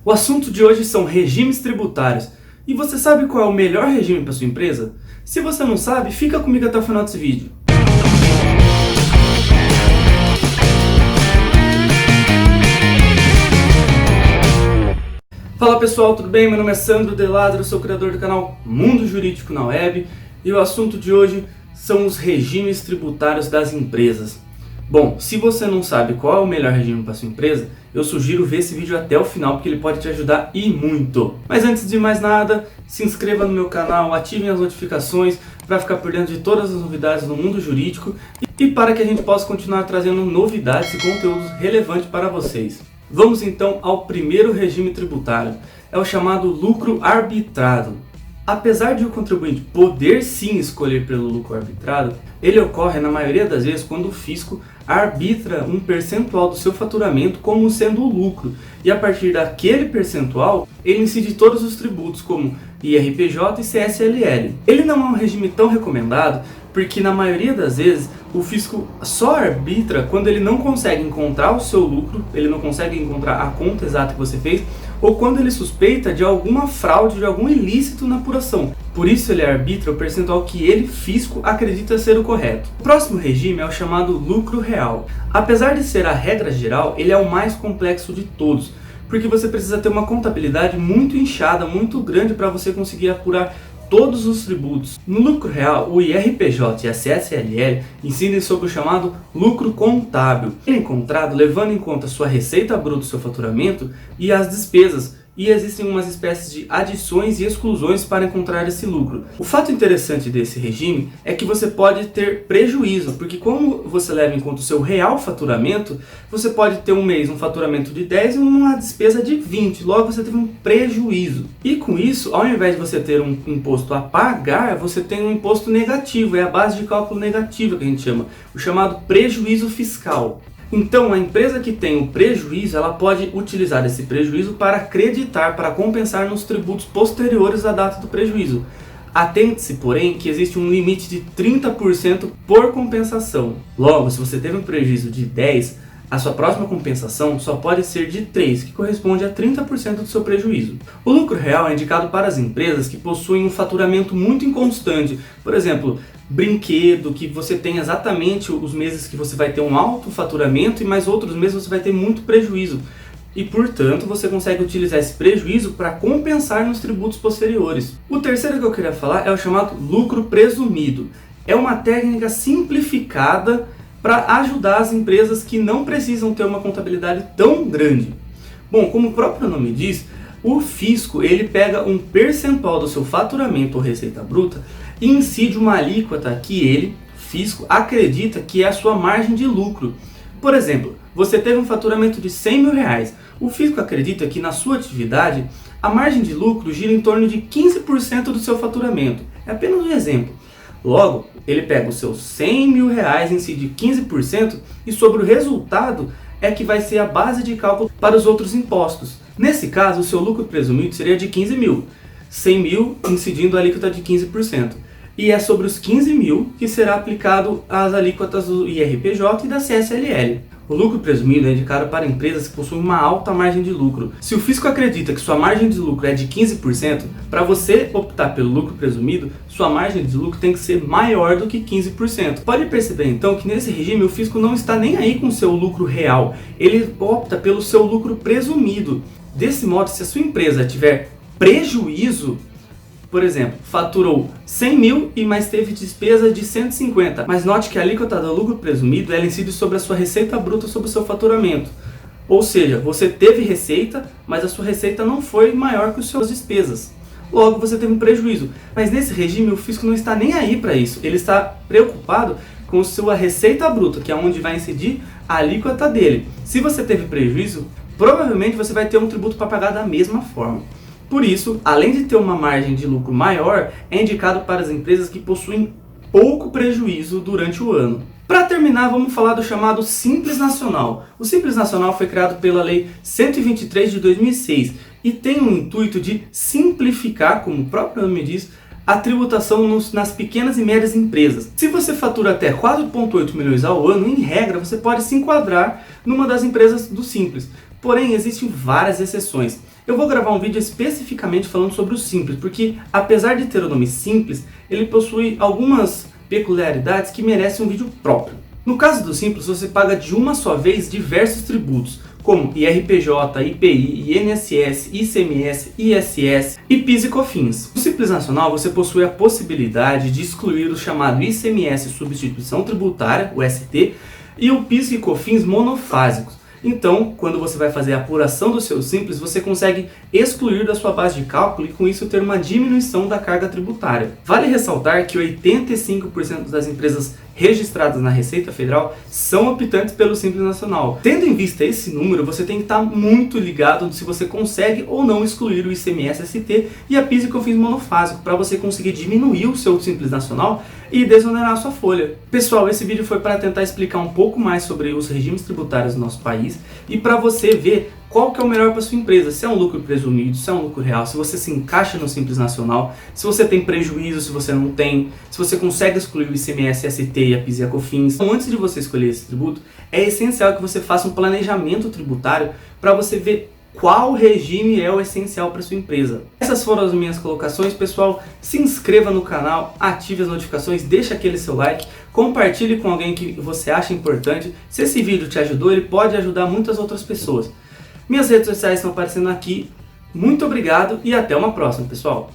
O assunto de hoje são regimes tributários. E você sabe qual é o melhor regime para sua empresa? Se você não sabe, fica comigo até o final desse vídeo. Fala pessoal, tudo bem? Meu nome é Sandro Deladro, eu sou o criador do canal Mundo Jurídico na Web. E o assunto de hoje são os regimes tributários das empresas. Bom, se você não sabe qual é o melhor regime para sua empresa, eu sugiro ver esse vídeo até o final, porque ele pode te ajudar e muito. Mas antes de mais nada, se inscreva no meu canal, ativem as notificações para ficar por dentro de todas as novidades no mundo jurídico e para que a gente possa continuar trazendo novidades e conteúdos relevantes para vocês. Vamos então ao primeiro regime tributário, é o chamado lucro arbitrado. Apesar de o contribuinte poder sim escolher pelo lucro arbitrado, ele ocorre na maioria das vezes quando o fisco arbitra um percentual do seu faturamento como sendo o lucro, e a partir daquele percentual ele incide todos os tributos como IRPJ e CSLL. Ele não é um regime tão recomendado porque na maioria das vezes o fisco só arbitra quando ele não consegue encontrar o seu lucro, ele não consegue encontrar a conta exata que você fez, ou quando ele suspeita de alguma fraude, de algum ilícito na apuração. Por isso ele arbitra o percentual que ele, fisco, acredita ser o correto. O próximo regime é o chamado lucro real. Apesar de ser a regra geral, ele é o mais complexo de todos, porque você precisa ter uma contabilidade muito inchada, muito grande para você conseguir apurar todos os tributos. No lucro real, o IRPJ e a CSLL incidem sobre o chamado lucro contábil. Ele é encontrado levando em conta sua receita bruta, seu faturamento e as despesas. E existem umas espécies de adições e exclusões para encontrar esse lucro. O fato interessante desse regime é que você pode ter prejuízo, porque como você leva em conta o seu real faturamento, você pode ter um mês um faturamento de 10 e uma despesa de 20, logo você teve um prejuízo. E com isso, ao invés de você ter um imposto a pagar, você tem um imposto negativo, é a base de cálculo negativa que a gente chama, o chamado prejuízo fiscal. Então, a empresa que tem o prejuízo, ela pode utilizar esse prejuízo para acreditar, para compensar nos tributos posteriores à data do prejuízo. Atente-se, porém, que existe um limite de 30% por compensação. Logo, se você teve um prejuízo de 10%, a sua próxima compensação só pode ser de 3%, que corresponde a 30% do seu prejuízo. O lucro real é indicado para as empresas que possuem um faturamento muito inconstante. Por exemplo, brinquedo, que você tem exatamente os meses que você vai ter um alto faturamento e mais outros meses você vai ter muito prejuízo. E, portanto, você consegue utilizar esse prejuízo para compensar nos tributos posteriores. O terceiro que eu queria falar é o chamado lucro presumido. É uma técnica simplificada para ajudar as empresas que não precisam ter uma contabilidade tão grande. Bom, como o próprio nome diz, o fisco ele pega um percentual do seu faturamento ou receita bruta e incide uma alíquota que ele, fisco, acredita que é a sua margem de lucro. Por exemplo, você teve um faturamento de R$100.000. O fisco acredita que na sua atividade a margem de lucro gira em torno de 15% do seu faturamento. É apenas um exemplo. Logo, ele pega os seus R$100.000, incide 15% e sobre o resultado é que vai ser a base de cálculo para os outros impostos. Nesse caso, o seu lucro presumido seria de 15 mil, 100 mil incidindo a alíquota de 15%. E é sobre os 15 mil que será aplicado as alíquotas do IRPJ e da CSLL. O lucro presumido é indicado para empresas que possuem uma alta margem de lucro. Se o fisco acredita que sua margem de lucro é de 15%, para você optar pelo lucro presumido, sua margem de lucro tem que ser maior do que 15%. Pode perceber então que nesse regime o fisco não está nem aí com o seu lucro real, ele opta pelo seu lucro presumido. Desse modo, se a sua empresa tiver prejuízo, por exemplo, faturou 100 mil e mais teve despesa de 150. Mas note que a alíquota do lucro presumido ela incide sobre a sua receita bruta sobre o seu faturamento. Ou seja, você teve receita, mas a sua receita não foi maior que as suas despesas. Logo, você teve um prejuízo. Mas nesse regime, o fisco não está nem aí para isso. Ele está preocupado com a sua receita bruta, que é onde vai incidir a alíquota dele. Se você teve prejuízo, provavelmente você vai ter um tributo para pagar da mesma forma. Por isso, além de ter uma margem de lucro maior, é indicado para as empresas que possuem pouco prejuízo durante o ano. Para terminar, vamos falar do chamado Simples Nacional. O Simples Nacional foi criado pela Lei 123 de 2006 e tem o intuito de simplificar, como o próprio nome diz, a tributação nas pequenas e médias empresas. Se você fatura até 4,8 milhões ao ano, em regra, você pode se enquadrar numa das empresas do Simples. Porém, existem várias exceções. Eu vou gravar um vídeo especificamente falando sobre o Simples, porque apesar de ter o nome Simples, ele possui algumas peculiaridades que merecem um vídeo próprio. No caso do Simples, você paga de uma só vez diversos tributos, como IRPJ, IPI, INSS, ICMS, ISS e PIS e COFINS. No Simples Nacional, você possui a possibilidade de excluir o chamado ICMS Substituição Tributária, o ST, e o PIS e COFINS monofásicos. Então, quando você vai fazer a apuração do seu Simples, você consegue excluir da sua base de cálculo e com isso ter uma diminuição da carga tributária. Vale ressaltar que 85% das empresas registradas na Receita Federal são optantes pelo Simples Nacional. Tendo em vista esse número, você tem que estar muito ligado se você consegue ou não excluir o ICMS ST e a PIS e COFINS monofásico para você conseguir diminuir o seu Simples Nacional e desonerar a sua folha. Pessoal, esse vídeo foi para tentar explicar um pouco mais sobre os regimes tributários do nosso país e para você ver qual que é o melhor para sua empresa, se é um lucro presumido, se é um lucro real, se você se encaixa no Simples Nacional, se você tem prejuízo, se você não tem, se você consegue excluir o ICMS, ST e a PIS e a COFINS. Então, antes de você escolher esse tributo, é essencial que você faça um planejamento tributário para você ver qual regime é o essencial para sua empresa. Essas foram as minhas colocações, pessoal. Se inscreva no canal, ative as notificações, deixa aquele seu like, compartilhe com alguém que você acha importante. Se esse vídeo te ajudou, ele pode ajudar muitas outras pessoas. Minhas redes sociais estão aparecendo aqui. Muito obrigado e até uma próxima, pessoal!